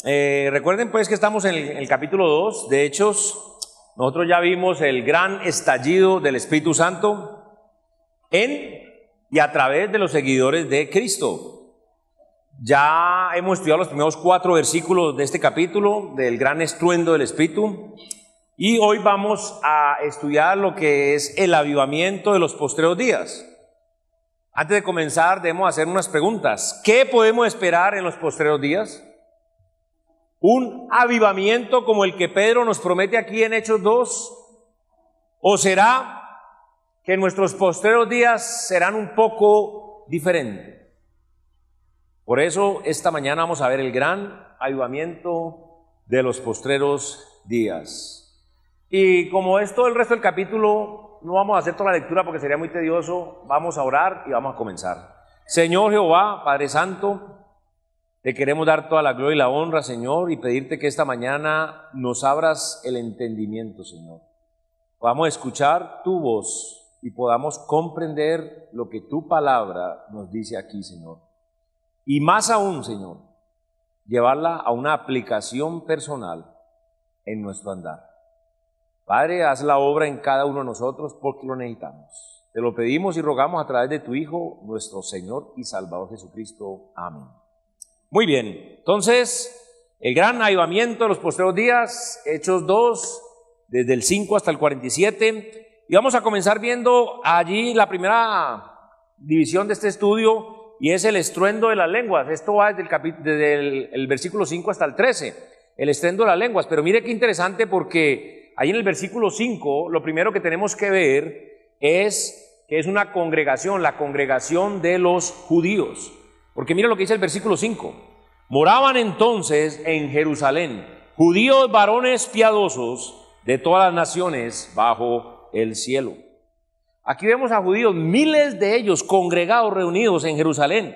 Recuerden pues que estamos en el capítulo 2 de Hechos. Nosotros ya vimos el gran estallido del Espíritu Santo en y a través de los seguidores de Cristo. Ya hemos estudiado los primeros 4 versículos de este capítulo del gran estruendo del Espíritu, y hoy vamos a estudiar lo que es el avivamiento de los postreros días. Antes de comenzar debemos hacer unas preguntas. ¿Qué podemos esperar en los postreros días? ¿Un avivamiento como el que Pedro nos promete aquí en Hechos 2? ¿O será que nuestros postreros días serán un poco diferentes? Por eso esta mañana vamos a ver el gran avivamiento de los postreros días. Y como es todo el resto del capítulo, no vamos a hacer toda la lectura porque sería muy tedioso. Vamos a orar y vamos a comenzar. Señor Jehová, Padre Santo, te queremos dar toda la gloria y la honra, Señor, y pedirte que esta mañana nos abras el entendimiento, Señor. Podamos escuchar tu voz y podamos comprender lo que tu palabra nos dice aquí, Señor. Y más aún, Señor, llevarla a una aplicación personal en nuestro andar. Padre, haz la obra en cada uno de nosotros porque lo necesitamos. Te lo pedimos y rogamos a través de tu Hijo, nuestro Señor y Salvador Jesucristo. Amén. Muy bien, entonces, el gran avivamiento de los postreros días, Hechos 2, desde el 5 hasta el 47, y vamos a comenzar viendo allí la primera división de este estudio, y es el estruendo de las lenguas. Esto va desde el versículo 5 hasta el 13, el estruendo de las lenguas. Pero mire qué interesante, porque ahí en el versículo 5, lo primero que tenemos que ver es que es una congregación, la congregación de los judíos. Porque mira lo que dice el versículo 5. Moraban entonces en Jerusalén judíos varones piadosos de todas las naciones bajo el cielo. Aquí vemos a judíos, miles de ellos congregados, reunidos en Jerusalén.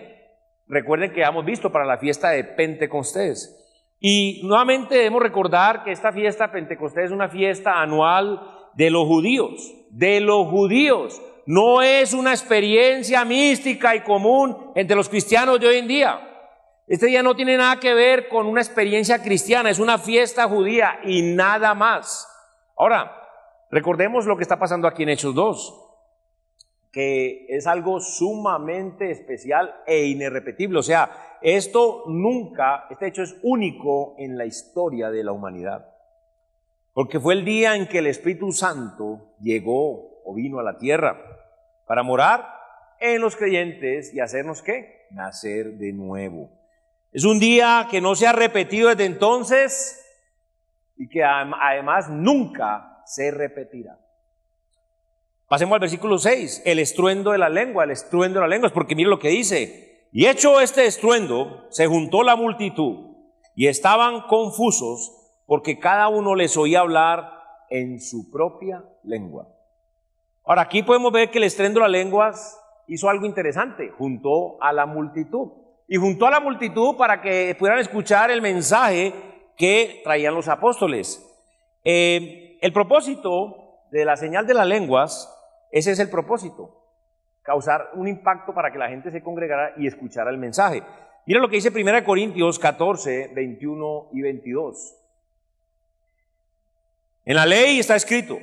Recuerden que hemos visto para la fiesta de Pentecostés. Y nuevamente debemos recordar que esta fiesta de Pentecostés es una fiesta anual de los judíos. De los judíos. No es una experiencia mística y común entre los cristianos de hoy en día. Este día no tiene nada que ver con una experiencia cristiana, es una fiesta judía y nada más. Ahora, recordemos lo que está pasando aquí en Hechos 2, que es algo sumamente especial e irrepetible. O sea, este hecho es único en la historia de la humanidad. Porque fue el día en que el Espíritu Santo llegó o vino a la tierra para morar en los creyentes y hacernos, ¿qué? Nacer de nuevo. Es un día que no se ha repetido desde entonces y que además nunca se repetirá. Pasemos al versículo 6, el estruendo de la lengua, el estruendo de las lenguas, porque mire lo que dice. Y hecho este estruendo, se juntó la multitud y estaban confusos porque cada uno les oía hablar en su propia lengua. Ahora, aquí podemos ver que el estruendo de las lenguas hizo algo interesante, juntó a la multitud. Y juntó a la multitud para que pudieran escuchar el mensaje que traían los apóstoles. El propósito de la señal de las lenguas, ese es el propósito, causar un impacto para que la gente se congregara y escuchara el mensaje. Mira lo que dice 1 Corintios 14, 21 y 22. En la ley está escrito: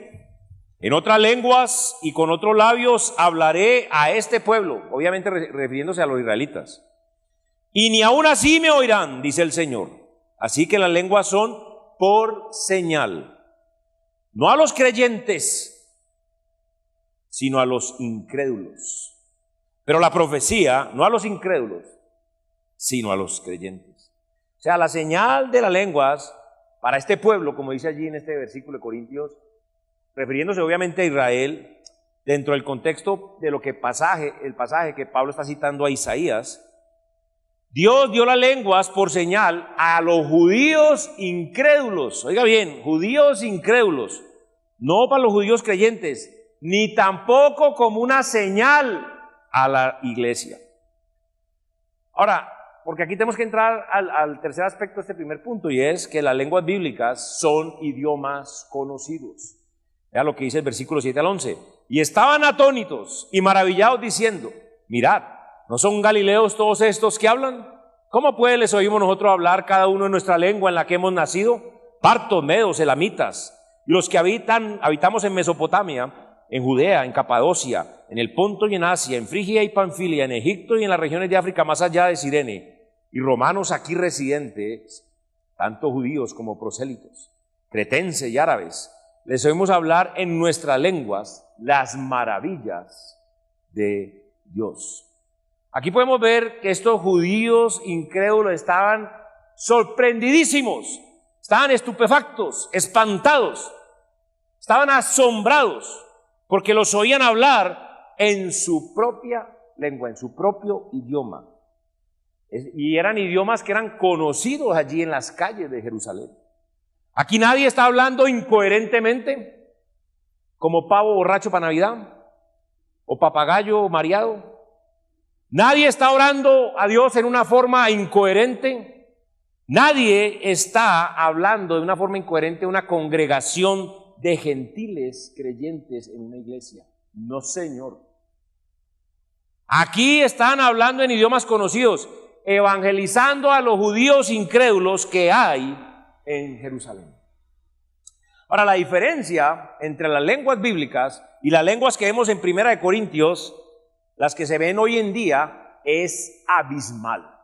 en otras lenguas y con otros labios hablaré a este pueblo, obviamente refiriéndose a los israelitas. Y ni aún así me oirán, dice el Señor. Así que las lenguas son por señal, no a los creyentes, sino a los incrédulos. Pero la profecía, no a los incrédulos, sino a los creyentes. O sea, la señal de las lenguas para este pueblo, como dice allí en este versículo de Corintios, refiriéndose obviamente a Israel, dentro del contexto de lo que el pasaje que Pablo está citando a Isaías, Dios dio las lenguas por señal a los judíos incrédulos. Oiga bien, judíos incrédulos, no para los judíos creyentes, ni tampoco como una señal a la iglesia. Ahora, porque aquí tenemos que entrar al tercer aspecto de este primer punto, y es que las lenguas bíblicas son idiomas conocidos. Vea lo que dice el versículo 7 al 11. Y estaban atónitos y maravillados diciendo: mirad, ¿no son galileos todos estos que hablan? ¿Cómo pues les oímos nosotros hablar cada uno en nuestra lengua en la que hemos nacido? Partos, medos, elamitas, y los que habitamos en Mesopotamia, en Judea, en Capadocia, en el Ponto y en Asia, en Frigia y Panfilia, en Egipto y en las regiones de África más allá de Cirene, y romanos aquí residentes, tanto judíos como prosélitos, cretenses y árabes, les oímos hablar en nuestras lenguas las maravillas de Dios. Aquí podemos ver que estos judíos incrédulos estaban sorprendidísimos, estaban estupefactos, espantados, estaban asombrados porque los oían hablar en su propia lengua, en su propio idioma. Y eran idiomas que eran conocidos allí en las calles de Jerusalén. Aquí nadie está hablando incoherentemente, como pavo borracho para Navidad, o papagayo mareado. Nadie está orando a Dios en una forma incoherente. Nadie está hablando de una forma incoherente una congregación de gentiles creyentes en una iglesia. No, señor. Aquí están hablando en idiomas conocidos, evangelizando a los judíos incrédulos que hay en Jerusalén. Ahora, la diferencia entre las lenguas bíblicas y las lenguas que vemos en 1 Corintios, las que se ven hoy en día, es abismal,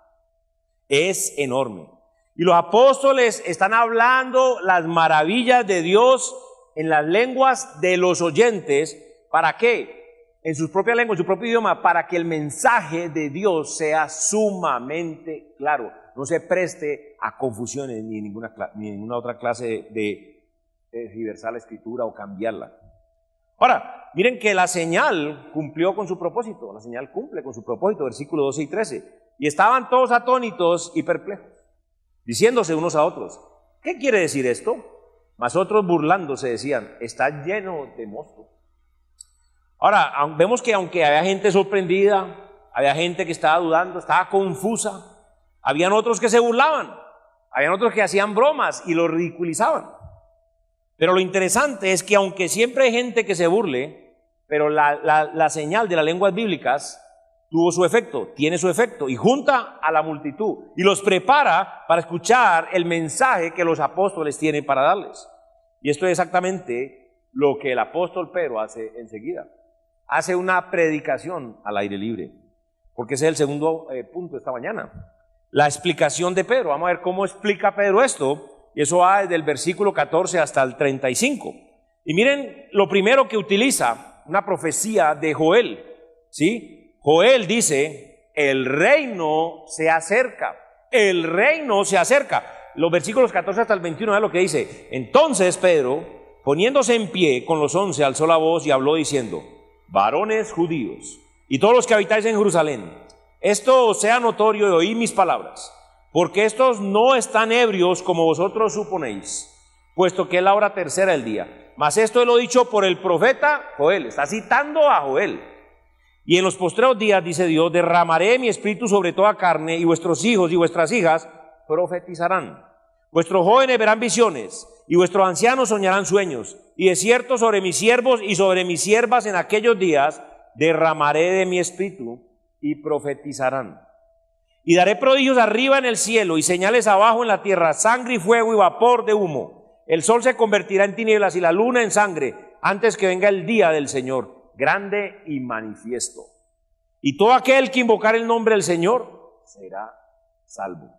es enorme. Y los apóstoles están hablando las maravillas de Dios en las lenguas de los oyentes. ¿Para qué? En sus propias lenguas, en su propio idioma, para que el mensaje de Dios sea sumamente claro, no se preste a confusiones ni ninguna otra clase de tergiversar la escritura o cambiarla. Ahora, miren que la señal cumplió con su propósito, la señal cumple con su propósito, versículos 12 y 13. Y estaban todos atónitos y perplejos, diciéndose unos a otros, ¿qué quiere decir esto? Mas otros burlándose decían, está lleno de mosto. Ahora, vemos que aunque había gente sorprendida, había gente que estaba dudando, estaba confusa, habían otros que se burlaban, habían otros que hacían bromas y lo ridiculizaban. Pero lo interesante es que aunque siempre hay gente que se burle, pero la señal de las lenguas bíblicas tuvo su efecto, tiene su efecto, y junta a la multitud y los prepara para escuchar el mensaje que los apóstoles tienen para darles. Y esto es exactamente lo que el apóstol Pedro hace enseguida. Hace una predicación al aire libre, porque ese es el segundo punto de esta mañana. La explicación de Pedro. Vamos a ver cómo explica Pedro esto. Y eso va desde el versículo 14 hasta el 35. Y miren lo primero que utiliza, una profecía de Joel, ¿sí? Joel dice, el reino se acerca, el reino se acerca. Los versículos 14 hasta el 21 es lo que dice. Entonces Pedro, poniéndose en pie con los 11, alzó la voz y habló diciendo, varones judíos y todos los que habitáis en Jerusalén, esto os sea notorio y oíd mis palabras. Porque estos no están ebrios como vosotros suponéis, puesto que es la hora tercera del día. Mas esto lo he dicho por el profeta Joel, está citando a Joel. Y en los postreros días, dice Dios, derramaré mi espíritu sobre toda carne, y vuestros hijos y vuestras hijas profetizarán. Vuestros jóvenes verán visiones, y vuestros ancianos soñarán sueños. Y de cierto sobre mis siervos y sobre mis siervas en aquellos días derramaré de mi espíritu, y profetizarán. Y daré prodigios arriba en el cielo y señales abajo en la tierra, sangre y fuego y vapor de humo. El sol se convertirá en tinieblas y la luna en sangre antes que venga el día del Señor, grande y manifiesto. Y todo aquel que invocar el nombre del Señor será salvo.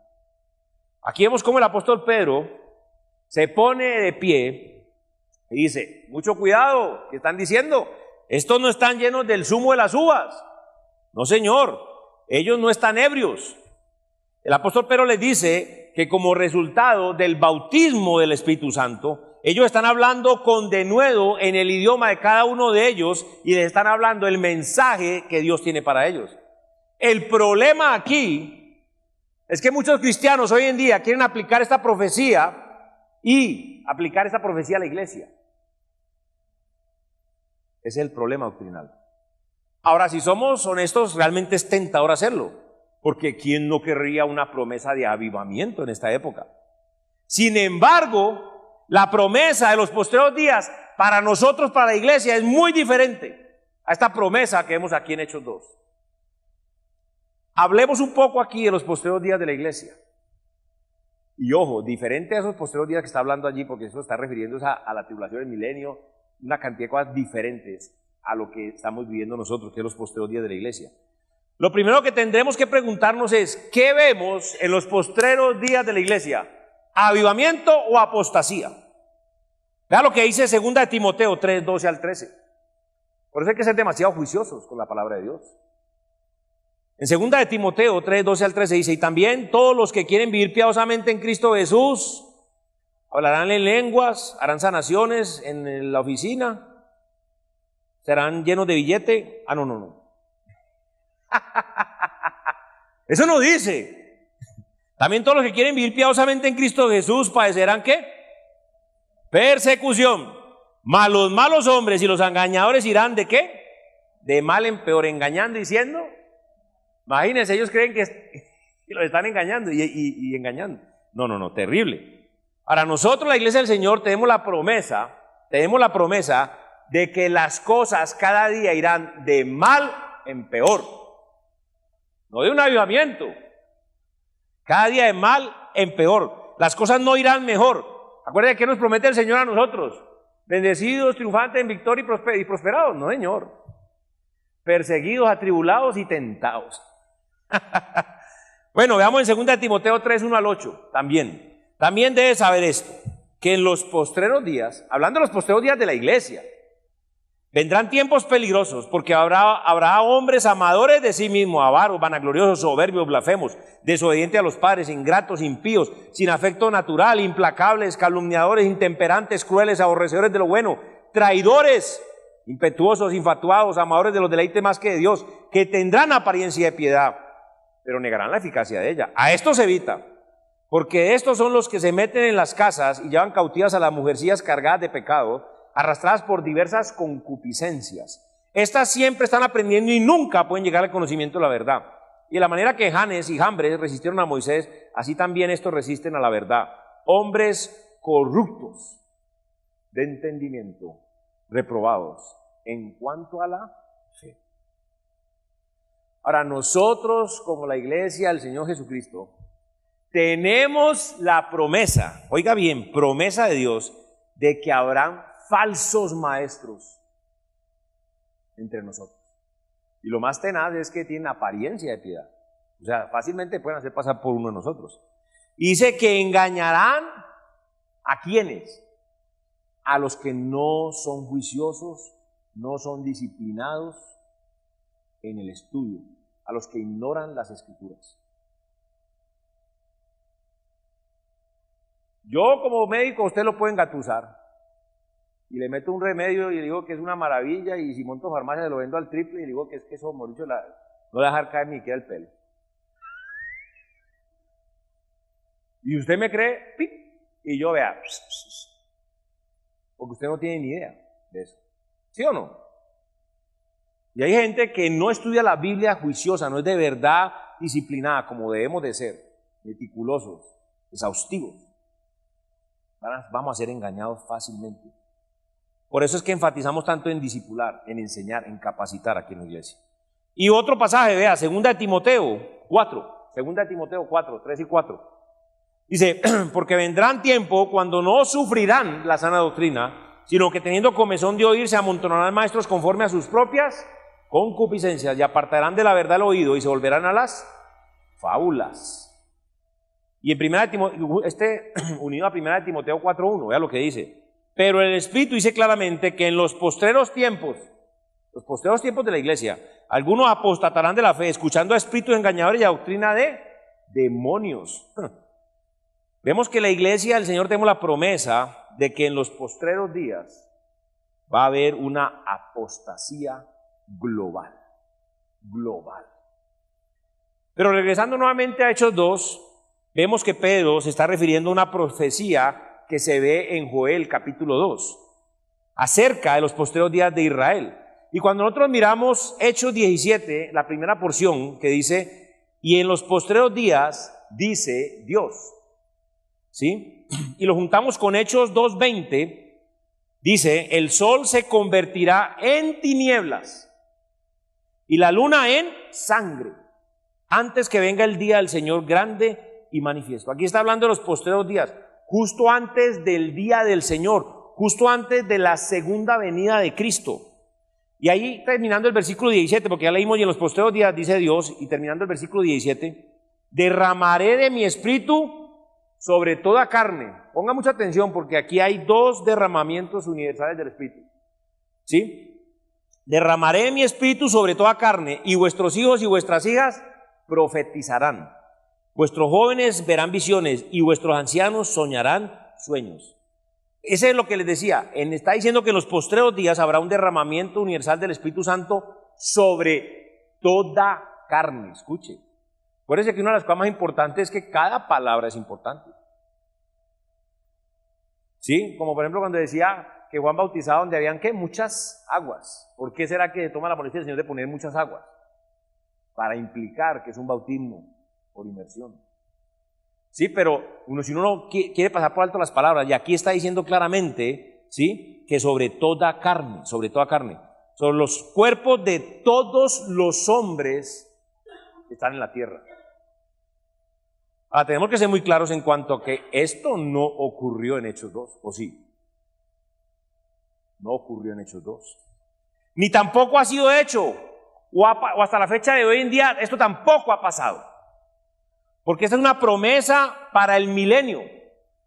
Aquí vemos cómo el apóstol Pedro se pone de pie y dice, mucho cuidado, ¿qué están diciendo? Estos no están llenos del zumo de las uvas. No, señor. Ellos no están ebrios. El apóstol Pedro les dice que como resultado del bautismo del Espíritu Santo, ellos están hablando con denuedo en el idioma de cada uno de ellos y les están hablando el mensaje que Dios tiene para ellos. El problema aquí es que muchos cristianos hoy en día quieren aplicar esta profecía y aplicar esta profecía a la iglesia. Ese es el problema doctrinal. Ahora, si somos honestos, realmente es tentador hacerlo, porque ¿quién no querría una promesa de avivamiento en esta época? Sin embargo, la promesa de los postreros días para nosotros, para la iglesia, es muy diferente a esta promesa que vemos aquí en Hechos 2. Hablemos un poco aquí de los postreros días de la iglesia. Y ojo, diferente a esos postreros días que está hablando allí, porque eso está refiriéndose a la tribulación del milenio, una cantidad de cosas diferentes a lo que estamos viviendo nosotros, que es los postreros días de la iglesia. Lo primero que tendremos que preguntarnos es, ¿qué vemos en los postreros días de la iglesia? ¿Avivamiento o apostasía? Vea lo que dice 2 de Timoteo 3, 12 al 13. Por eso hay que ser demasiado juiciosos con la palabra de Dios. En 2 de Timoteo 3, 12 al 13 dice, y también todos los que quieren vivir piadosamente en Cristo Jesús, hablarán en lenguas, harán sanaciones en la oficina, serán llenos de billete. No. Eso no dice. También todos los que quieren vivir piadosamente en Cristo Jesús padecerán ¿qué? Persecución. Mas los malos hombres y los engañadores irán ¿de qué? De mal en peor, engañando y diciendo. Imagínense, ellos creen que los están engañando y engañando. No, terrible. Para nosotros, la iglesia del Señor, tenemos la promesa de que las cosas cada día irán de mal en peor. No de un avivamiento. Cada día de mal en peor. Las cosas no irán mejor. Acuérdense que nos promete el Señor a nosotros. Bendecidos, triunfantes en victoria y prosperados. No, Señor. Perseguidos, atribulados y tentados. Bueno, veamos en 2 de Timoteo 3, 1 al 8. También debes saber esto, que en los postreros días, hablando de los postreros días de la iglesia, vendrán tiempos peligrosos, porque habrá hombres amadores de sí mismos, avaros, vanagloriosos, soberbios, blasfemos, desobedientes a los padres, ingratos, impíos, sin afecto natural, implacables, calumniadores, intemperantes, crueles, aborrecedores de lo bueno, traidores, impetuosos, infatuados, amadores de los deleites más que de Dios, que tendrán apariencia de piedad, pero negarán la eficacia de ella. A estos se evita, porque estos son los que se meten en las casas y llevan cautivas a las mujercillas cargadas de pecado, arrastradas por diversas concupiscencias. Estas siempre están aprendiendo y nunca pueden llegar al conocimiento de la verdad. Y de la manera que Janes y Jambres resistieron a Moisés, así también estos resisten a la verdad. Hombres corruptos de entendimiento, reprobados en cuanto a la fe. Ahora, nosotros como la iglesia del Señor Jesucristo, tenemos la promesa, oiga bien, promesa de Dios, de que habrán falsos maestros entre nosotros. Y lo más tenaz es que tienen apariencia de piedad. O sea, fácilmente pueden hacer pasar por uno de nosotros. Y dice que engañarán ¿a quiénes? A los que no son juiciosos, no son disciplinados en el estudio, a los que ignoran las escrituras. Yo como médico, usted lo puede engatusar y le meto un remedio y le digo que es una maravilla, y si monto farmacia se lo vendo al triple y le digo que es que eso, Mauricio, no le va a dejar caer ni queda el pelo. Y usted me cree, ¡pip! Y yo vea, porque usted no tiene ni idea de eso. ¿Sí o no? Y hay gente que no estudia la Biblia juiciosa, no es de verdad disciplinada como debemos de ser, meticulosos, exhaustivos. Vamos a ser engañados fácilmente. Por eso es que enfatizamos tanto en discipular, en enseñar, en capacitar aquí en la iglesia. Y otro pasaje, vea, 2 de Timoteo 4, 2 de Timoteo 4, 3 y 4. Dice, porque vendrán tiempo cuando no sufrirán la sana doctrina, sino que teniendo comezón de oír, se amontonarán maestros conforme a sus propias concupiscencias, y apartarán de la verdad el oído y se volverán a las fábulas. Y en unido a 1 de Timoteo 4:1, vea lo que dice. Pero el Espíritu dice claramente que en los postreros tiempos de la iglesia, algunos apostatarán de la fe, escuchando a espíritus engañadores y a doctrina de demonios. Vemos que la iglesia del Señor tenemos la promesa de que en los postreros días va a haber una apostasía global. Pero regresando nuevamente a Hechos 2, vemos que Pedro se está refiriendo a una profecía que se ve en Joel capítulo 2, acerca de los postreros días de Israel. Y cuando nosotros miramos Hechos 17, la primera porción que dice, y en los postreros días dice Dios, ¿sí? Y lo juntamos con Hechos 2:20, dice, el sol se convertirá en tinieblas y la luna en sangre antes que venga el día del Señor grande y manifiesto. Aquí está hablando de los postreros días, justo antes del día del Señor, justo antes de la segunda venida de Cristo. Y ahí terminando el versículo 17, porque ya leímos, y en los postreros días dice Dios, y terminando el versículo 17, derramaré de mi espíritu sobre toda carne. Ponga mucha atención porque aquí hay dos derramamientos universales del espíritu. ¿Sí? Derramaré mi espíritu sobre toda carne, y vuestros hijos y vuestras hijas profetizarán. Vuestros jóvenes verán visiones y vuestros ancianos soñarán sueños. Ese es lo que les decía. Está diciendo que en los postreros días habrá un derramamiento universal del Espíritu Santo sobre toda carne. Escuche. Acuérdense que una de las cosas más importantes es que cada palabra es importante. ¿Sí? Como por ejemplo cuando decía que Juan bautizaba donde habían ¿qué? Muchas aguas. ¿Por qué será que toma la molestia del Señor de poner muchas aguas? Para implicar que es un bautismo por inmersión. Sí, pero si uno no quiere pasar por alto las palabras, y aquí está diciendo claramente, ¿sí? Que sobre toda carne, sobre los cuerpos de todos los hombres que están en la tierra. Ahora, tenemos que ser muy claros en cuanto a que esto no ocurrió en Hechos 2, ¿o sí? No ocurrió en Hechos 2. Ni tampoco ha sido hecho, o hasta la fecha de hoy en día, esto tampoco ha pasado. Porque esta es una promesa para el milenio.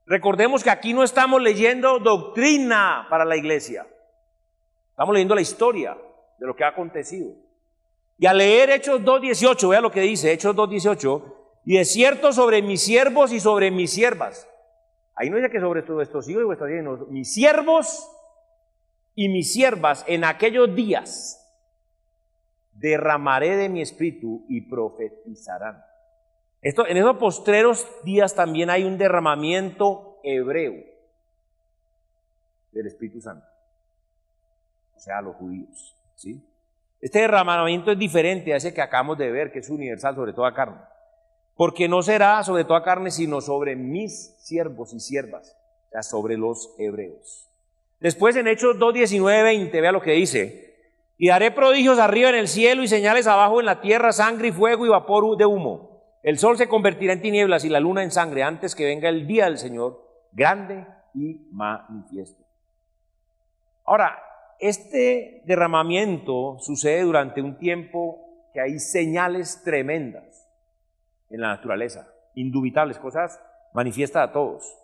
Recordemos que aquí no estamos leyendo doctrina para la iglesia. Estamos leyendo la historia de lo que ha acontecido. Y al leer Hechos 2.18, vea lo que dice, Hechos 2.18, y de cierto sobre mis siervos y sobre mis siervas. Ahí no dice que sobre vuestros hijos y vuestras hijas, no, mis siervos y mis siervas en aquellos días derramaré de mi espíritu y profetizarán. En esos postreros días también hay un derramamiento hebreo del Espíritu Santo, o sea, a los judíos, ¿sí? Este derramamiento es diferente a ese que acabamos de ver, que es universal sobre toda carne, porque no será sobre toda carne, sino sobre mis siervos y siervas, o sea, sobre los hebreos. Después en Hechos 2:19-20, vea lo que dice, y haré prodigios arriba en el cielo y señales abajo en la tierra, sangre y fuego y vapor de humo. El sol se convertirá en tinieblas y la luna en sangre antes que venga el día del Señor, grande y manifiesto. Ahora, este derramamiento sucede durante un tiempo que hay señales tremendas en la naturaleza, indubitables, cosas manifiestas a todos.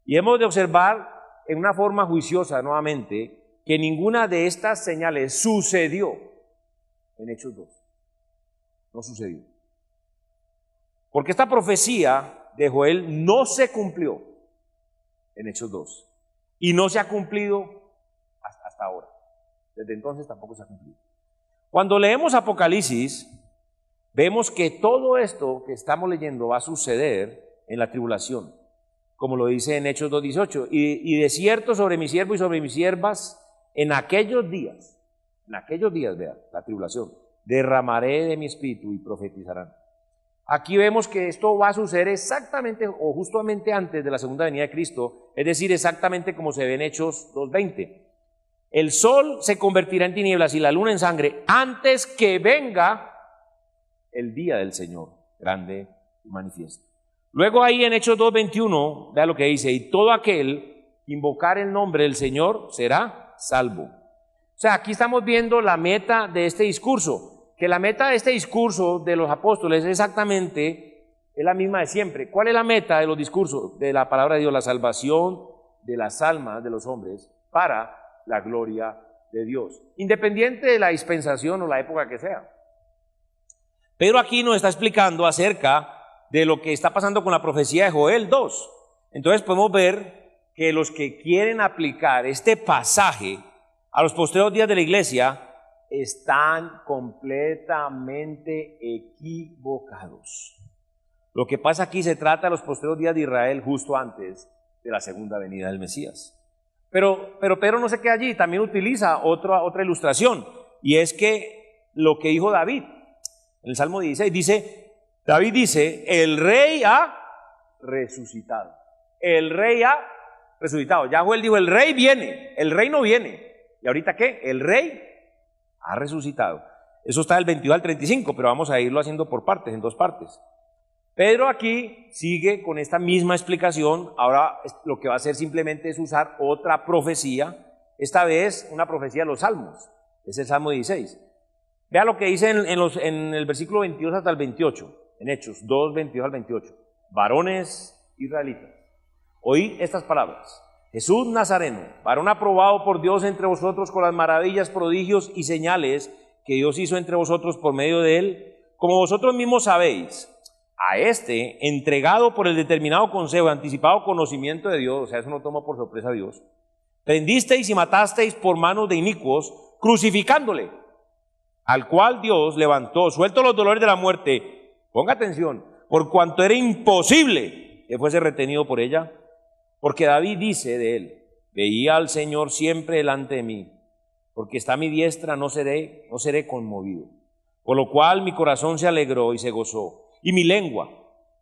Y hemos de observar en una forma juiciosa nuevamente que ninguna de estas señales sucedió en Hechos 2. No sucedió. Porque esta profecía de Joel no se cumplió en Hechos 2 y no se ha cumplido hasta ahora. Desde entonces tampoco se ha cumplido. Cuando leemos Apocalipsis, vemos que todo esto que estamos leyendo va a suceder en la tribulación, como lo dice en Hechos 2:18, y de cierto sobre mi siervo y sobre mis siervas en aquellos días, vean, la tribulación, derramaré de mi espíritu y profetizarán. Aquí vemos que esto va a suceder exactamente o justamente antes de la segunda venida de Cristo, es decir, exactamente como se ve en Hechos 2:20. El sol se convertirá en tinieblas y la luna en sangre antes que venga el día del Señor, grande y manifiesto. Luego ahí en Hechos 2:21, vea lo que dice, y todo aquel que invocar el nombre del Señor será salvo. O sea, aquí estamos viendo la meta de este discurso. Que la meta de este discurso de los apóstoles es la misma de siempre. ¿Cuál es la meta de los discursos de la palabra de Dios? La salvación de las almas de los hombres para la gloria de Dios, independiente de la dispensación o la época que sea. Pero aquí nos está explicando acerca de lo que está pasando con la profecía de Joel 2. Entonces podemos ver que los que quieren aplicar este pasaje a los postreros días de la iglesia están completamente equivocados. Lo que pasa aquí se trata de los postreros días de Israel justo antes de la segunda venida del Mesías. Pero Pedro no se queda allí, también utiliza otra ilustración, y es que lo que dijo David en el Salmo 16, David dice, el rey ha resucitado. El rey ha resucitado. Ya Joel dijo, el rey viene, el rey no viene. ¿Y ahorita qué? El rey ha resucitado. Eso está del 22 al 35, pero vamos a irlo haciendo por partes, en dos partes. Pedro aquí sigue con esta misma explicación. Ahora lo que va a hacer simplemente es usar otra profecía, esta vez una profecía de los Salmos, es el Salmo 16. Vea lo que dice en el versículo 22 hasta el 28, en Hechos 2, 22 al 28. Varones israelitas, oíd estas palabras. Jesús Nazareno, varón aprobado por Dios entre vosotros con las maravillas, prodigios y señales que Dios hizo entre vosotros por medio de él, como vosotros mismos sabéis, a este, entregado por el determinado consejo y anticipado conocimiento de Dios, o sea, eso no toma por sorpresa a Dios, prendisteis y matasteis por manos de inicuos, crucificándole, al cual Dios levantó, suelto los dolores de la muerte, ponga atención, por cuanto era imposible que fuese retenido por ella, porque David dice de él, veía al Señor siempre delante de mí, porque está a mi diestra, no seré conmovido. Por lo cual mi corazón se alegró y se gozó, y mi lengua,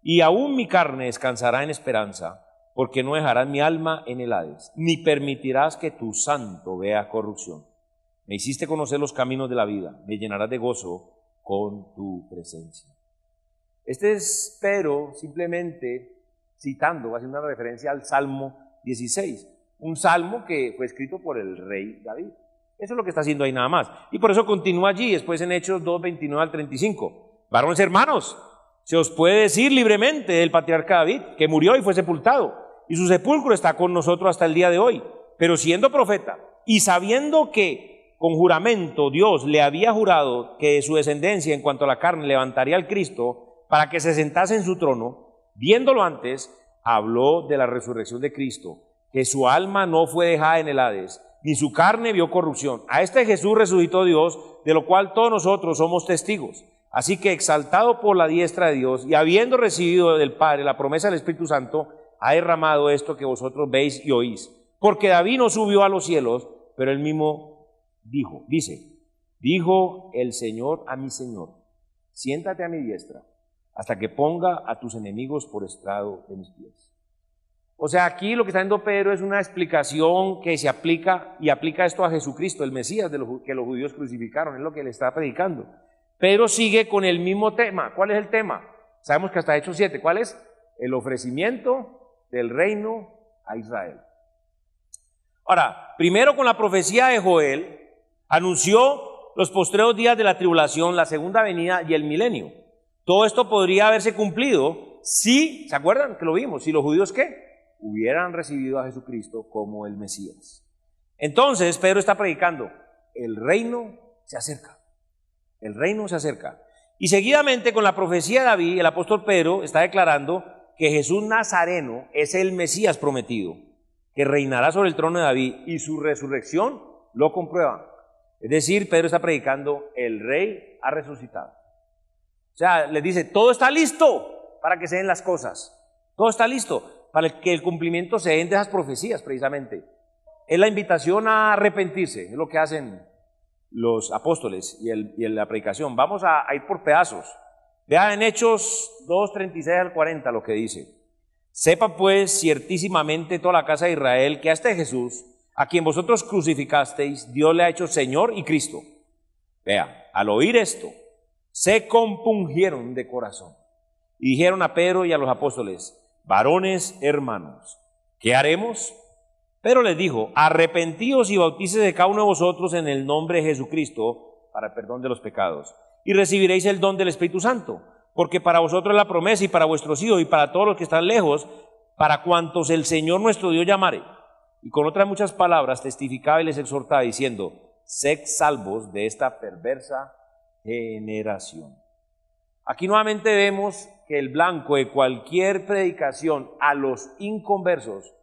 y aún mi carne descansará en esperanza, porque no dejarás mi alma en el Hades, ni permitirás que tu santo vea corrupción. Me hiciste conocer los caminos de la vida, me llenarás de gozo con tu presencia. Este es Pedro simplemente citando, haciendo una referencia al Salmo 16, un salmo que fue escrito por el rey David. Eso es lo que está haciendo ahí nada más. Y por eso continúa allí, después en Hechos 2, 29 al 35. Varones hermanos, se os puede decir libremente del patriarca David, que murió y fue sepultado, y su sepulcro está con nosotros hasta el día de hoy. Pero siendo profeta, y sabiendo que con juramento Dios le había jurado que de su descendencia en cuanto a la carne levantaría al Cristo, para que se sentase en su trono, viéndolo antes, habló de la resurrección de Cristo, que su alma no fue dejada en el Hades, ni su carne vio corrupción. A este Jesús resucitó Dios, de lo cual todos nosotros somos testigos. Así que exaltado por la diestra de Dios, y habiendo recibido del Padre la promesa del Espíritu Santo, ha derramado esto que vosotros veis y oís. Porque David no subió a los cielos, pero él mismo dijo el Señor a mi Señor, siéntate a mi diestra, hasta que ponga a tus enemigos por estrado de mis pies. O sea, aquí lo que está dando Pedro es una explicación que se aplica, y aplica esto a Jesucristo, el Mesías que los judíos crucificaron, es lo que le está predicando. Pedro sigue con el mismo tema. ¿Cuál es el tema? Sabemos que hasta Hechos 7, ¿cuál es? El ofrecimiento del reino a Israel. Ahora, primero con la profecía de Joel, anunció los postreros días de la tribulación, la segunda venida y el milenio. Todo esto podría haberse cumplido si, ¿se acuerdan que lo vimos? Si los judíos, ¿qué? Hubieran recibido a Jesucristo como el Mesías. Entonces, Pedro está predicando, el reino se acerca. El reino se acerca. Y seguidamente con la profecía de David, el apóstol Pedro está declarando que Jesús Nazareno es el Mesías prometido, que reinará sobre el trono de David, y su resurrección lo comprueba. Es decir, Pedro está predicando, el rey ha resucitado. O sea, les dice, todo está listo para que se den las cosas. Todo está listo para que el cumplimiento se den de esas profecías, precisamente. Es la invitación a arrepentirse, es lo que hacen los apóstoles y la predicación. Vamos a ir por pedazos. Vean en Hechos 2, 36 al 40 lo que dice. Sepa pues ciertísimamente toda la casa de Israel que a este Jesús, a quien vosotros crucificasteis, Dios le ha hecho Señor y Cristo. Vea, al oír esto, se compungieron de corazón y dijeron a Pedro y a los apóstoles, varones hermanos, ¿qué haremos? Pedro les dijo, arrepentíos y bautícese cada uno de vosotros en el nombre de Jesucristo para el perdón de los pecados, y recibiréis el don del Espíritu Santo, porque para vosotros es la promesa, y para vuestros hijos, y para todos los que están lejos, para cuantos el Señor nuestro Dios llamare. Y con otras muchas palabras testificaba y les exhortaba, diciendo, sed salvos de esta perversa generación. Aquí nuevamente vemos que el blanco de cualquier predicación a los inconversos,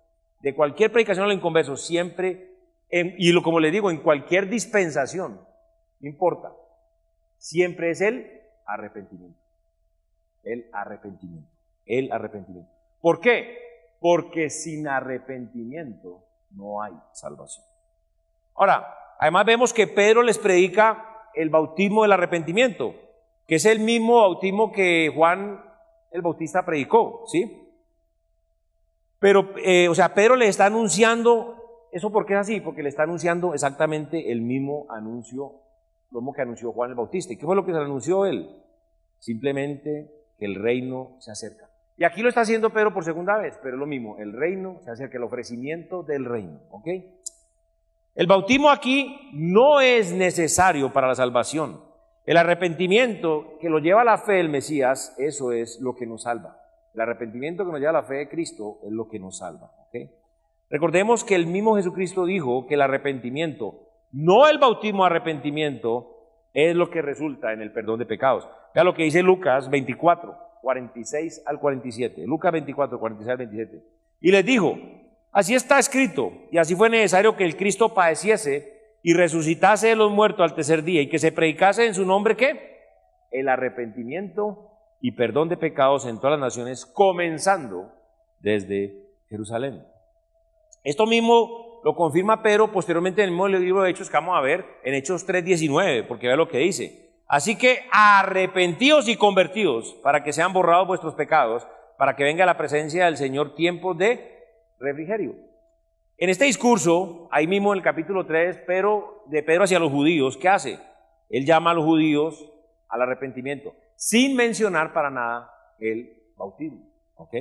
de cualquier predicación a los inconversos, siempre, como les digo, en cualquier dispensación, no importa, siempre es el arrepentimiento. El arrepentimiento. El arrepentimiento. ¿Por qué? Porque sin arrepentimiento no hay salvación. Ahora, además vemos que Pedro les predica el bautismo del arrepentimiento, que es el mismo bautismo que Juan el Bautista predicó, ¿sí? Pero, Pedro le está anunciando, ¿eso por qué es así? Porque le está anunciando exactamente el mismo anuncio lo mismo que anunció Juan el Bautista. ¿Y qué fue lo que se anunció él? Simplemente que el reino se acerca. Y aquí lo está haciendo Pedro por segunda vez, pero es lo mismo, el reino se acerca, el ofrecimiento del reino, ¿ok? El bautismo aquí no es necesario para la salvación. El arrepentimiento que lo lleva a la fe del Mesías, eso es lo que nos salva. El arrepentimiento que nos lleva a la fe de Cristo es lo que nos salva, ¿ok? Recordemos que el mismo Jesucristo dijo que el arrepentimiento, no el bautismo arrepentimiento, es lo que resulta en el perdón de pecados. Vea lo que dice Lucas 24, 46 al 47. Lucas 24, 46 al 27. Y les dijo, así está escrito, y así fue necesario que el Cristo padeciese y resucitase de los muertos al tercer día, y que se predicase en su nombre, ¿qué? El arrepentimiento y perdón de pecados en todas las naciones, comenzando desde Jerusalén. Esto mismo lo confirma Pedro posteriormente en el mismo libro de Hechos que vamos a ver, en Hechos 3:19, porque vea lo que dice. Así que arrepentíos y convertidos para que sean borrados vuestros pecados, para que venga a la presencia del Señor tiempos de refrigerio. En este discurso, ahí mismo en el capítulo 3, de Pedro hacia los judíos, ¿qué hace? Él llama a los judíos al arrepentimiento, sin mencionar para nada el bautismo, ¿ok?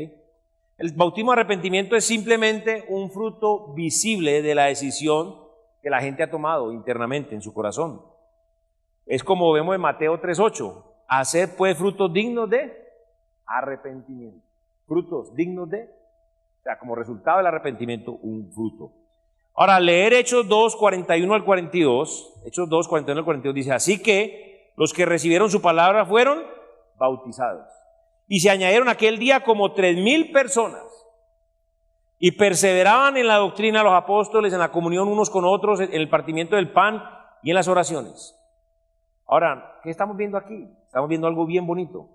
El bautismo de arrepentimiento es simplemente un fruto visible de la decisión que la gente ha tomado internamente en su corazón. Es como vemos en Mateo 3:8, haced pues frutos dignos de arrepentimiento, frutos dignos de, o sea, como resultado del arrepentimiento, un fruto. Ahora, leer Hechos 2, 41 al 42, Hechos 2, 41 al 42 dice, así que los que recibieron su palabra fueron bautizados. Y se añadieron aquel día como 3,000 personas. Y perseveraban en la doctrina de los apóstoles, en la comunión unos con otros, en el partimiento del pan y en las oraciones. Ahora, ¿qué estamos viendo aquí? Estamos viendo algo bien bonito.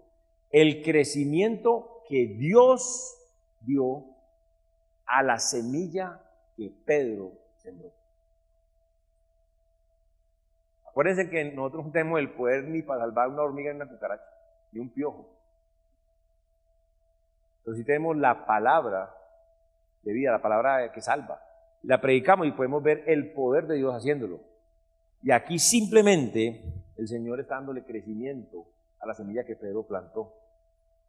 El crecimiento que Dios dio a la semilla que Pedro sembró. Acuérdense que nosotros no tenemos el poder ni para salvar una hormiga ni una cucaracha, ni un piojo. Pero sí tenemos la palabra de vida, la palabra que salva. La predicamos y podemos ver el poder de Dios haciéndolo. Y aquí simplemente el Señor está dándole crecimiento a la semilla que Pedro plantó.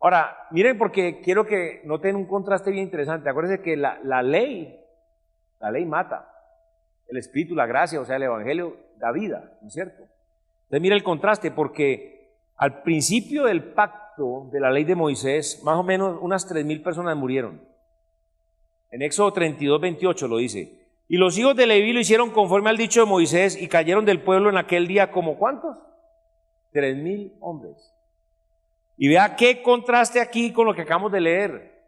Ahora, miren, porque quiero que noten un contraste bien interesante. Acuérdense que la ley mata. El Espíritu, la gracia, o sea, el Evangelio da vida, ¿no es cierto? Entonces mira el contraste, porque al principio del pacto de la ley de Moisés, más o menos unas 3,000 personas murieron. En Éxodo 32, 28 lo dice. Y los hijos de Leví lo hicieron conforme al dicho de Moisés y cayeron del pueblo en aquel día como ¿cuántos? 3,000 hombres. Y vea qué contraste aquí con lo que acabamos de leer.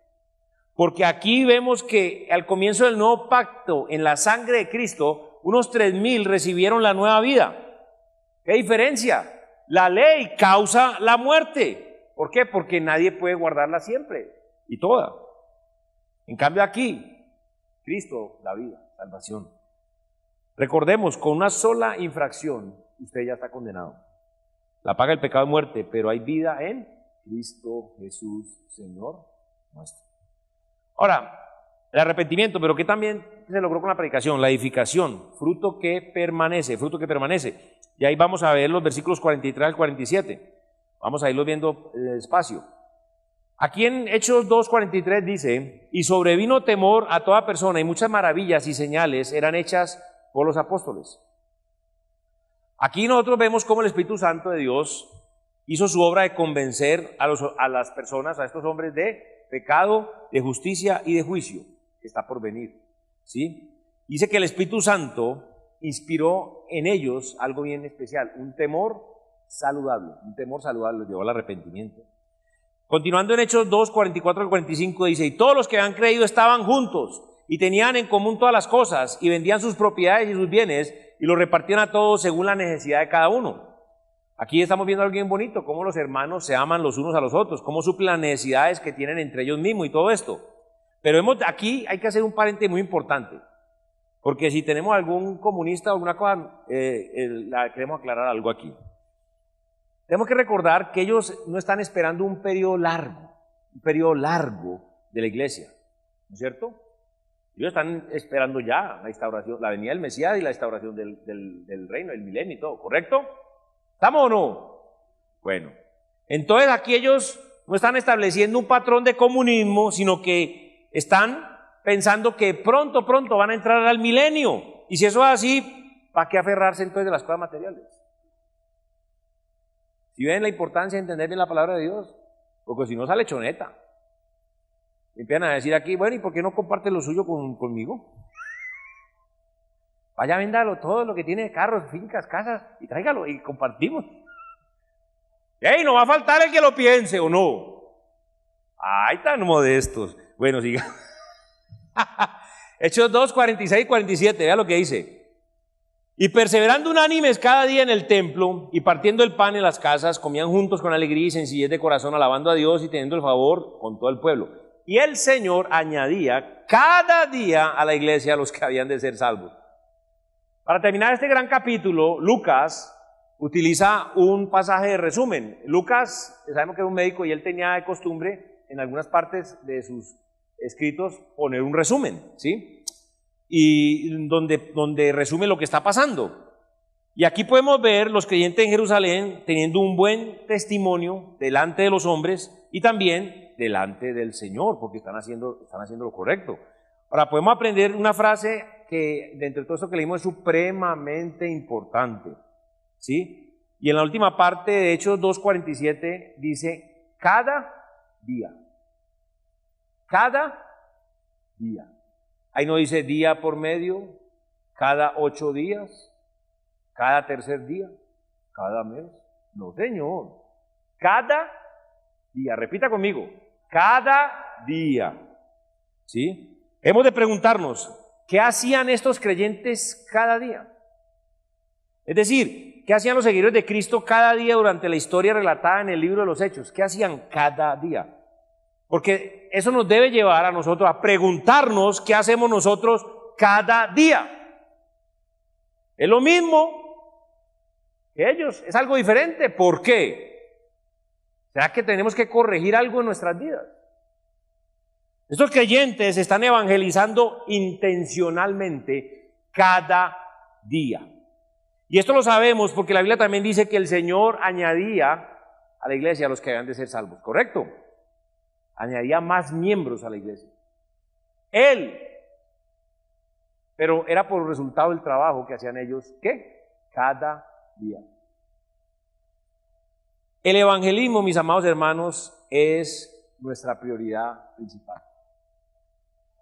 Porque aquí vemos que al comienzo del nuevo pacto, en la sangre de Cristo, unos 3,000 recibieron la nueva vida. ¿Qué diferencia? La ley causa la muerte. ¿Por qué? Porque nadie puede guardarla siempre y toda. En cambio aquí, Cristo, la vida, salvación. Recordemos, con una sola infracción, usted ya está condenado. La paga del pecado es muerte, pero hay vida en Cristo Jesús, Señor nuestro. Ahora, el arrepentimiento, pero que también se logró con la predicación, la edificación, fruto que permanece, fruto que permanece. Y ahí vamos a ver los versículos 43 al 47. Vamos a irlos viendo despacio. Aquí en Hechos 2:43 dice, y sobrevino temor a toda persona y muchas maravillas y señales eran hechas por los apóstoles. Aquí nosotros vemos cómo el Espíritu Santo de Dios hizo su obra de convencer a las personas, a estos hombres de pecado, de justicia y de juicio, que está por venir, ¿sí? Dice que el Espíritu Santo inspiró en ellos algo bien especial, un temor saludable, los llevó al arrepentimiento. Continuando en Hechos 2, 44 al 45 dice, y todos los que habían creído estaban juntos y tenían en común todas las cosas y vendían sus propiedades y sus bienes y los repartían a todos según la necesidad de cada uno. Aquí estamos viendo algo bien bonito, cómo los hermanos se aman los unos a los otros, cómo suplen las necesidades que tienen entre ellos mismos y todo esto. Pero aquí hay que hacer un paréntesis muy importante, porque si tenemos algún comunista o alguna cosa, queremos aclarar algo aquí. Tenemos que recordar que ellos no están esperando un periodo largo de la iglesia, ¿no es cierto? Ellos están esperando ya la instauración, la venida del Mesías y la instauración del reino, el milenio y todo, ¿correcto? ¿Estamos o no? Bueno, entonces aquí ellos no están estableciendo un patrón de comunismo, sino que están pensando que pronto van a entrar al milenio. Y si eso es así, ¿para qué aferrarse entonces de las cosas materiales? Si ven la importancia de entender bien la palabra de Dios, porque si no sale choneta. Empiezan a decir aquí, bueno, ¿y por qué no comparte lo suyo conmigo? Vaya, véndalo todo lo que tiene de carros, fincas, casas, y tráigalo y compartimos. ¡Ey, no va a faltar el que lo piense, o no! ¡Ay, tan modestos! Bueno, siga. Hechos 2, 46 y 47, vea lo que dice. Y perseverando unánimes cada día en el templo y partiendo el pan en las casas, comían juntos con alegría y sencillez de corazón, alabando a Dios y teniendo el favor con todo el pueblo. Y el Señor añadía cada día a la iglesia a los que habían de ser salvos. Para terminar este gran capítulo, Lucas utiliza un pasaje de resumen. Lucas, sabemos que es un médico y él tenía de costumbre en algunas partes de sus escritos poner un resumen, ¿sí? Y donde resume lo que está pasando. Y aquí podemos ver los creyentes en Jerusalén teniendo un buen testimonio delante de los hombres y también delante del Señor, porque están haciendo lo correcto. Ahora podemos aprender una frase que dentro de todo esto que leímos es supremamente importante, ¿sí? Y en la última parte de Hechos 2:47 dice, cada día. Cada día. Ahí no dice día por medio, cada 8 días, cada tercer día, cada mes. No, Señor. Cada día. Repita conmigo. Cada día. ¿Sí? Hemos de preguntarnos, ¿qué hacían estos creyentes cada día? Es decir, ¿qué hacían los seguidores de Cristo cada día durante la historia relatada en el libro de los Hechos? ¿Qué hacían cada día? Porque eso nos debe llevar a nosotros a preguntarnos qué hacemos nosotros cada día. Es lo mismo que ellos, es algo diferente. ¿Por qué? ¿Será que tenemos que corregir algo en nuestras vidas? Estos creyentes están evangelizando intencionalmente cada día. Y esto lo sabemos porque la Biblia también dice que el Señor añadía a la iglesia a los que habían de ser salvos, ¿correcto? Añadía más miembros a la iglesia. Él, pero era por resultado del trabajo que hacían ellos, ¿qué? Cada día. El evangelismo, mis amados hermanos, es nuestra prioridad principal.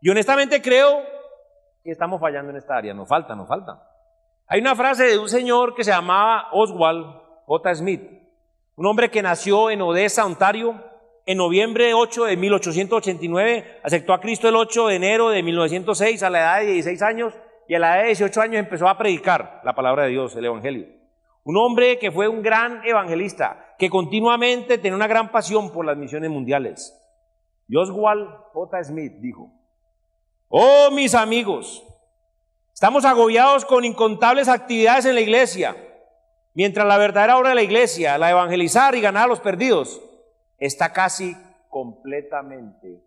Y honestamente creo que estamos fallando en esta área, nos falta. Hay una frase de un señor que se llamaba Oswald J. Smith, un hombre que nació en Odessa, Ontario, en noviembre 8 de 1889, aceptó a Cristo el 8 de enero de 1906 a la edad de 16 años y a la edad de 18 años empezó a predicar la palabra de Dios, el evangelio. Un hombre que fue un gran evangelista, que continuamente tenía una gran pasión por las misiones mundiales. Y Oswald J. Smith dijo, oh mis amigos, estamos agobiados con incontables actividades en la iglesia, mientras la verdadera obra de la iglesia, la de evangelizar y ganar a los perdidos, está casi completamente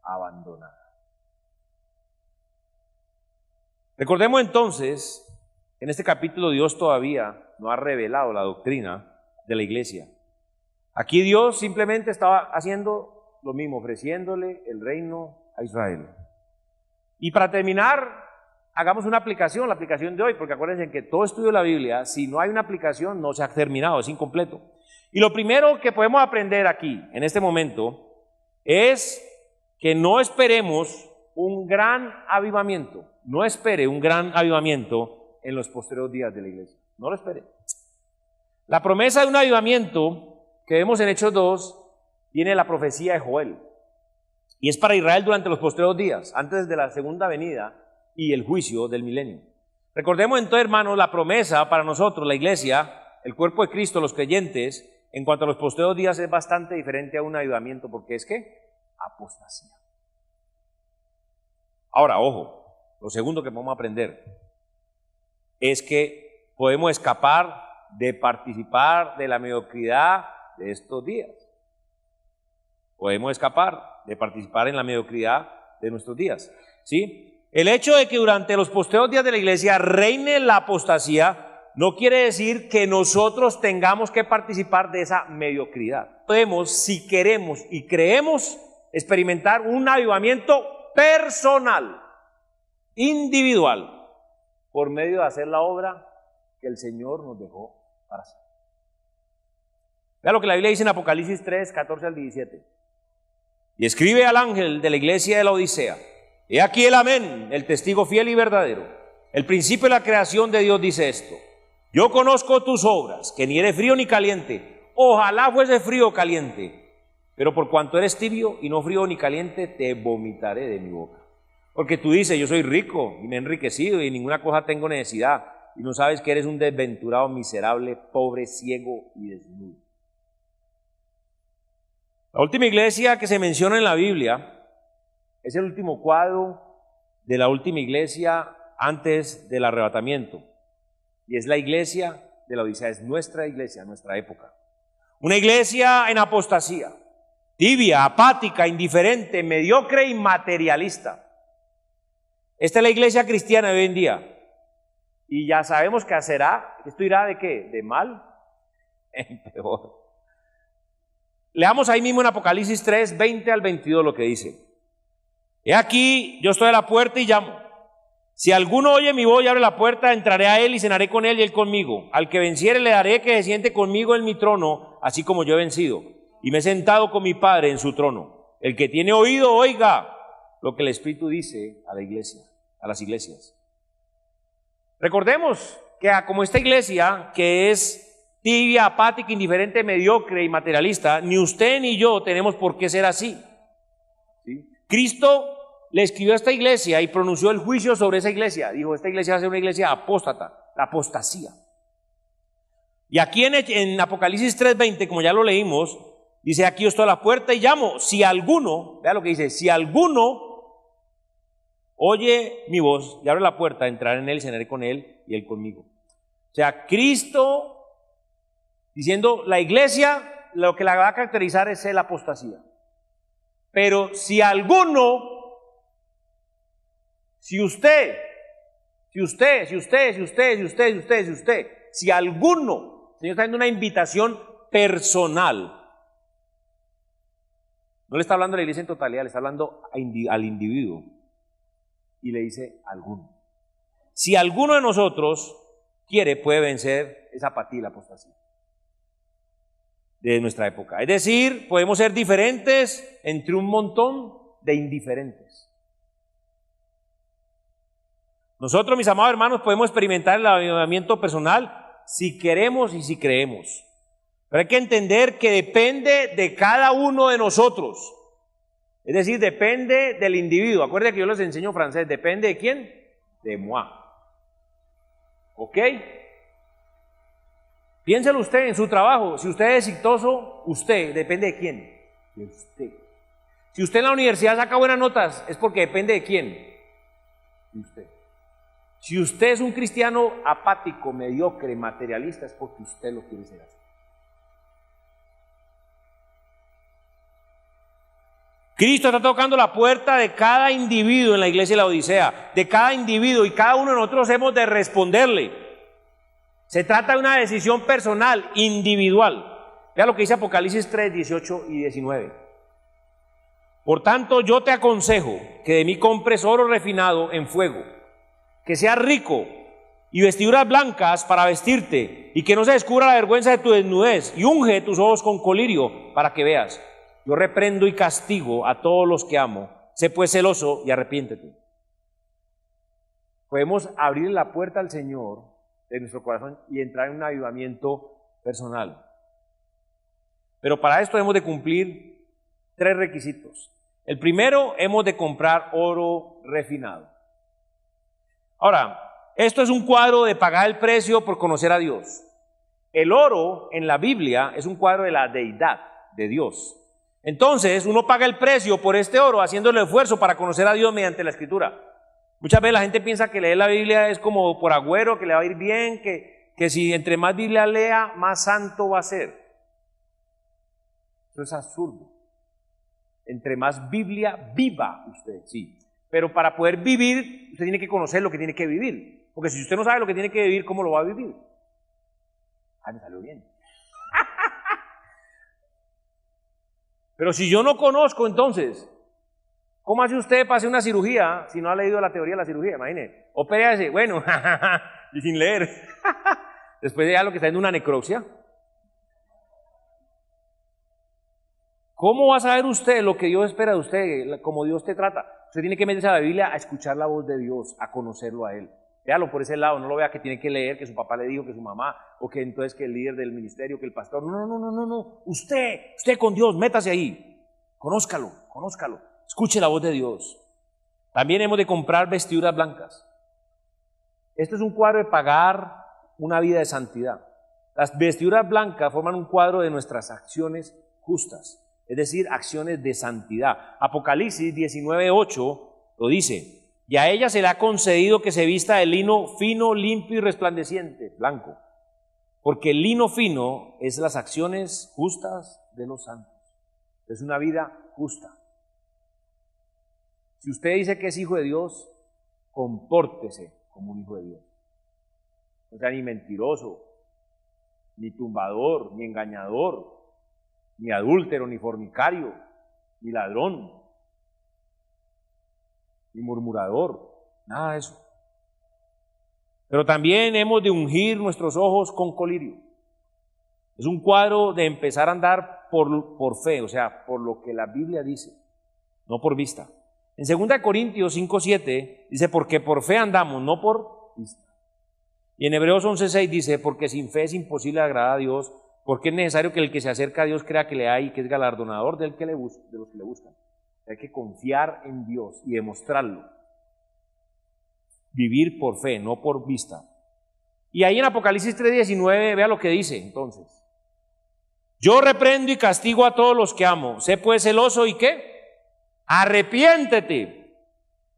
abandonada. Recordemos entonces, en este capítulo Dios todavía no ha revelado la doctrina de la iglesia. Aquí Dios simplemente estaba haciendo lo mismo, ofreciéndole el reino a Israel. Y para terminar, hagamos una aplicación, la aplicación de hoy, porque acuérdense que todo estudio de la Biblia, si no hay una aplicación, no se ha terminado, es incompleto. Y lo primero que podemos aprender aquí, en este momento, es que no esperemos un gran avivamiento. No espere un gran avivamiento en los posteriores días de la iglesia. No lo espere. La promesa de un avivamiento que vemos en Hechos 2 tiene la profecía de Joel. Y es para Israel durante los posteriores días, antes de la segunda venida y el juicio del milenio. Recordemos entonces, hermanos, la promesa para nosotros, la iglesia, el cuerpo de Cristo, los creyentes, en cuanto a los posteriores días es bastante diferente a un avivamiento, porque es que apostasía. Ahora, ojo, lo segundo que podemos aprender es que podemos escapar de participar de la mediocridad de estos días. Podemos escapar de participar en la mediocridad de nuestros días, ¿sí? El hecho de que durante los posteriores días de la iglesia reine la apostasía no quiere decir que nosotros tengamos que participar de esa mediocridad. Podemos, si queremos y creemos, experimentar un avivamiento personal, individual, por medio de hacer la obra que el Señor nos dejó para hacer. Vea lo que la Biblia dice en Apocalipsis 3, 14 al 17. Y escribe al ángel de la iglesia de la Odisea: he aquí el amén, el testigo fiel y verdadero, el principio de la creación de Dios dice esto: yo conozco tus obras, que ni eres frío ni caliente. Ojalá fuese frío o caliente, pero por cuanto eres tibio y no frío ni caliente, te vomitaré de mi boca. Porque tú dices: yo soy rico y me he enriquecido y ninguna cosa tengo necesidad, y no sabes que eres un desventurado, miserable, pobre, ciego y desnudo. La última iglesia que se menciona en la Biblia es el último cuadro de la última iglesia antes del arrebatamiento, y es la iglesia de la Odisea, es nuestra iglesia, nuestra época. Una iglesia en apostasía, tibia, apática, indiferente, mediocre y materialista. Esta es la iglesia cristiana de hoy en día, y ya sabemos que será, ¿esto irá de qué? ¿De mal en peor? Leamos ahí mismo en Apocalipsis 3, 20 al 22 lo que dice: he aquí, yo estoy a la puerta y llamo. Si alguno oye mi voz y abre la puerta, entraré a él y cenaré con él y él conmigo. Al que venciere le daré que se siente conmigo en mi trono, así como yo he vencido, y me he sentado con mi Padre en su trono. El que tiene oído, oiga lo que el Espíritu dice a la iglesia, a las iglesias. Recordemos que como esta iglesia, que es tibia, apática, indiferente, mediocre y materialista, ni usted ni yo tenemos por qué ser así. ¿Sí? Cristo le escribió a esta iglesia y pronunció el juicio sobre esa iglesia. Dijo: esta iglesia va a ser una iglesia apóstata, la apostasía. Y aquí en Apocalipsis 3:20, como ya lo leímos, dice: aquí yo estoy a la puerta y llamo. Si alguno, vea lo que dice: si alguno oye mi voz y abre la puerta, entraré en él, cenaré con él y él conmigo. O sea, Cristo diciendo: la iglesia lo que la va a caracterizar es la apostasía. Pero si alguno, si alguno, el Señor está dando una invitación personal. No le está hablando a la iglesia en totalidad, le está hablando al individuo. Y le dice: alguno. Si alguno de nosotros quiere, puede vencer esa apatía y la apostasía de nuestra época. Es decir, podemos ser diferentes entre un montón de indiferentes. Nosotros, mis amados hermanos, podemos experimentar el avivamiento personal si queremos y si creemos. Pero hay que entender que depende de cada uno de nosotros. Es decir, depende del individuo. Acuérdense que yo les enseño francés. ¿Depende de quién? De moi. ¿Ok? Piénselo usted en su trabajo. Si usted es exitoso, usted, ¿depende de quién? De usted. Si usted en la universidad saca buenas notas, es porque depende de quién? De usted. Si usted es un cristiano apático, mediocre, materialista, es porque usted lo quiere ser así. Cristo está tocando la puerta de cada individuo en la iglesia de la Odisea, de cada individuo, y cada uno de nosotros hemos de responderle. Se trata de una decisión personal, individual. Vea lo que dice Apocalipsis 3, 18 y 19. Por tanto, yo te aconsejo que de mí compres oro refinado en fuego, que seas rico, y vestiduras blancas para vestirte, y que no se descubra la vergüenza de tu desnudez, y unge tus ojos con colirio para que veas. Yo reprendo y castigo a todos los que amo. Sé pues celoso y arrepiéntete. Podemos abrir la puerta al Señor de nuestro corazón y entrar en un avivamiento personal. Pero para esto hemos de cumplir 3 requisitos. El primero, hemos de comprar oro refinado. Ahora, esto es un cuadro de pagar el precio por conocer a Dios. El oro en la Biblia es un cuadro de la deidad de Dios. Entonces, uno paga el precio por este oro haciendo el esfuerzo para conocer a Dios mediante la Escritura. Muchas veces la gente piensa que leer la Biblia es como por agüero, que le va a ir bien, que si entre más Biblia lea, más santo va a ser. Eso es absurdo. Entre más Biblia viva usted, sí. Pero para poder vivir, usted tiene que conocer lo que tiene que vivir. Porque si usted no sabe lo que tiene que vivir, ¿cómo lo va a vivir? Ay, me salió bien. Pero si yo no conozco, entonces, ¿cómo hace usted para hacer una cirugía si no ha leído la teoría de la cirugía? Imagine, opérese, bueno, y sin leer. Después ya lo que está en una necropsia. ¿Cómo va a saber usted lo que Dios espera de usted, como Dios te trata? Usted tiene que meterse a la Biblia a escuchar la voz de Dios, a conocerlo a Él. Véalo por ese lado, no lo vea que tiene que leer, que su papá le dijo, que su mamá, o que entonces que el líder del ministerio, que el pastor. No. Usted con Dios, métase ahí. Conózcalo. Escuche la voz de Dios. También hemos de comprar vestiduras blancas. Esto es un cuadro de pagar una vida de santidad. Las vestiduras blancas forman un cuadro de nuestras acciones justas, es decir, acciones de santidad. Apocalipsis 19:8 lo dice. Y a ella se le ha concedido que se vista de lino fino, limpio y resplandeciente, blanco. Porque el lino fino es las acciones justas de los santos. Es una vida justa. Si usted dice que es hijo de Dios, compórtese como un hijo de Dios. No sea ni mentiroso, ni tumbador, ni engañador, ni adúltero, ni fornicario, ni ladrón, ni murmurador, nada de eso. Pero también hemos de ungir nuestros ojos con colirio. Es un cuadro de empezar a andar por fe, o sea, por lo que la Biblia dice, no por vista. En 2 Corintios 5:7 dice, porque por fe andamos, no por vista. Y en Hebreos 11:6 dice, porque sin fe es imposible agradar a Dios, porque es necesario que el que se acerca a Dios crea que le hay y que es galardonador de los que le buscan. Hay que confiar en Dios y demostrarlo. Vivir por fe, no por vista. Y ahí en Apocalipsis 3:19, vea lo que dice entonces. Yo reprendo y castigo a todos los que amo. Sé pues celoso y ¿qué? Arrepiéntete.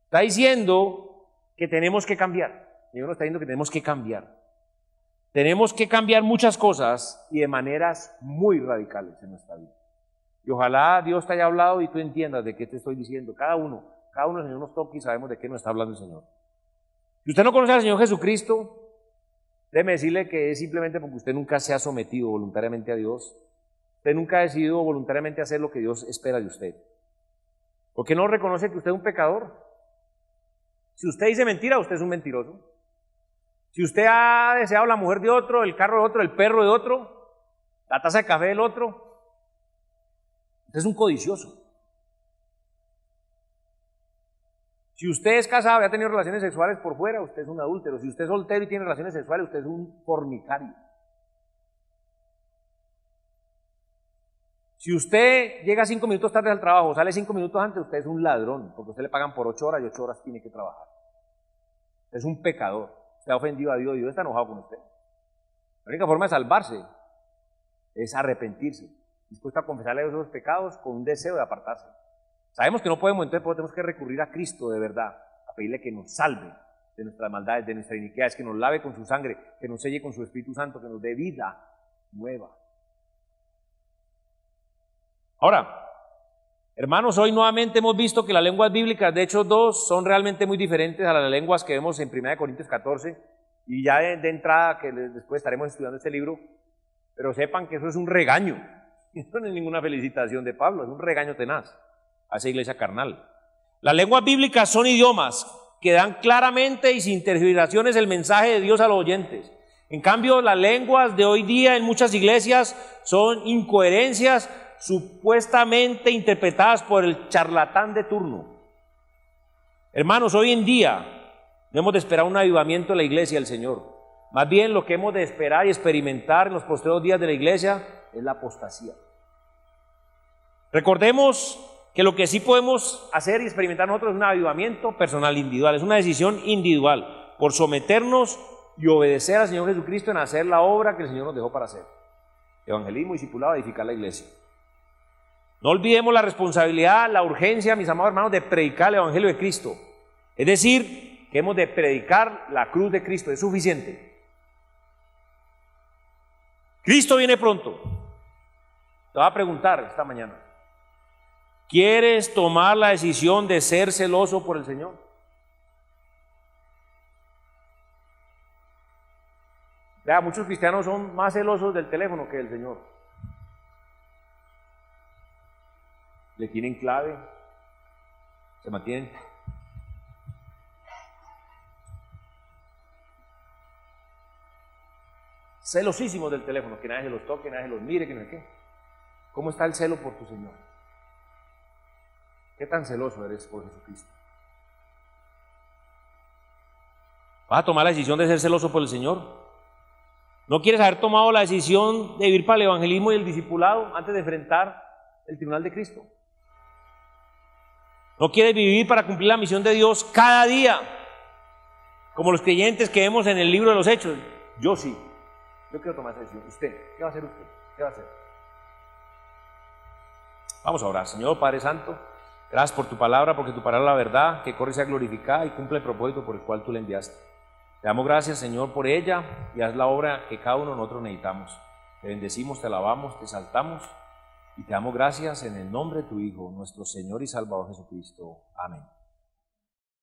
Está diciendo que tenemos que cambiar. Dios nos está diciendo que tenemos que cambiar. Tenemos que cambiar muchas cosas y de maneras muy radicales en nuestra vida. Y ojalá Dios te haya hablado y tú entiendas de qué te estoy diciendo. Cada uno el Señor nos toca y sabemos de qué nos está hablando el Señor. Si usted no conoce al Señor Jesucristo, déjeme decirle que es simplemente porque usted nunca se ha sometido voluntariamente a Dios. Usted nunca ha decidido voluntariamente hacer lo que Dios espera de usted. ¿Por qué no reconoce que usted es un pecador? Si usted dice mentira, usted es un mentiroso. Si usted ha deseado la mujer de otro, el carro de otro, el perro de otro, la taza de café del otro, usted es un codicioso. Si usted es casado y ha tenido relaciones sexuales por fuera, usted es un adúltero. Si usted es soltero y tiene relaciones sexuales, usted es un fornicario. Si usted llega 5 minutos tarde al trabajo, sale 5 minutos antes, usted es un ladrón, porque usted le pagan por 8 horas y 8 horas tiene que trabajar. Usted es un pecador. Usted ha ofendido a Dios y Dios está enojado con usted. La única forma de salvarse es arrepentirse, dispuesto a confesarle esos pecados con un deseo de apartarse. Sabemos que no podemos, entonces tenemos que recurrir a Cristo de verdad, a pedirle que nos salve de nuestras maldades, de nuestras iniquidades, que nos lave con su sangre, que nos selle con su Espíritu Santo, que nos dé vida nueva. Ahora, hermanos, hoy nuevamente hemos visto que las lenguas bíblicas de Hechos 2 son realmente muy diferentes a las lenguas que vemos en 1 Corintios 14, y ya de entrada, que después estaremos estudiando este libro, pero sepan que eso es un regaño, esto no es ninguna felicitación de Pablo, es un regaño tenaz a esa iglesia carnal. Las lenguas bíblicas son idiomas que dan claramente y sin tergiversaciones el mensaje de Dios a los oyentes. En cambio, las lenguas de hoy día en muchas iglesias son incoherencias supuestamente interpretadas por el charlatán de turno. Hermanos, hoy en día no hemos de esperar un avivamiento de la iglesia del Señor. Más bien lo que hemos de esperar y experimentar en los posteriores días de la iglesia es la apostasía. Recordemos que lo que sí podemos hacer y experimentar nosotros es un avivamiento personal individual, es una decisión individual por someternos y obedecer al Señor Jesucristo en hacer la obra que el Señor nos dejó para hacer. Evangelismo, discipulado, edificar la iglesia. No olvidemos la responsabilidad, la urgencia, mis amados hermanos, de predicar el Evangelio de Cristo. Es decir, que hemos de predicar la cruz de Cristo, es suficiente. Cristo viene pronto. Te voy a preguntar esta mañana, ¿quieres tomar la decisión de ser celoso por el Señor? Vea, muchos cristianos son más celosos del teléfono que del Señor. Le tienen clave, se mantienen. Celosísimos del teléfono, que nadie se los toque, nadie se los mire, que no sé qué. ¿Cómo está el celo por tu Señor? ¿Qué tan celoso eres por Jesucristo? ¿Vas a tomar la decisión de ser celoso por el Señor? ¿No quieres haber tomado la decisión de vivir para el evangelismo y el discipulado antes de enfrentar el tribunal de Cristo? ¿No quieres vivir para cumplir la misión de Dios cada día? Como los creyentes que vemos en el libro de los Hechos. Yo sí. Yo quiero tomar esa decisión. ¿Usted? ¿Qué va a hacer usted? ¿Qué va a hacer? Vamos a orar. Señor Padre Santo, gracias por tu palabra, porque tu palabra es la verdad, que corre y sea glorificada y cumple el propósito por el cual tú la enviaste. Te damos gracias, Señor, por ella y haz la obra que cada uno de nosotros necesitamos. Te bendecimos, te alabamos, te exaltamos y te damos gracias en el nombre de tu Hijo, nuestro Señor y Salvador Jesucristo. Amén.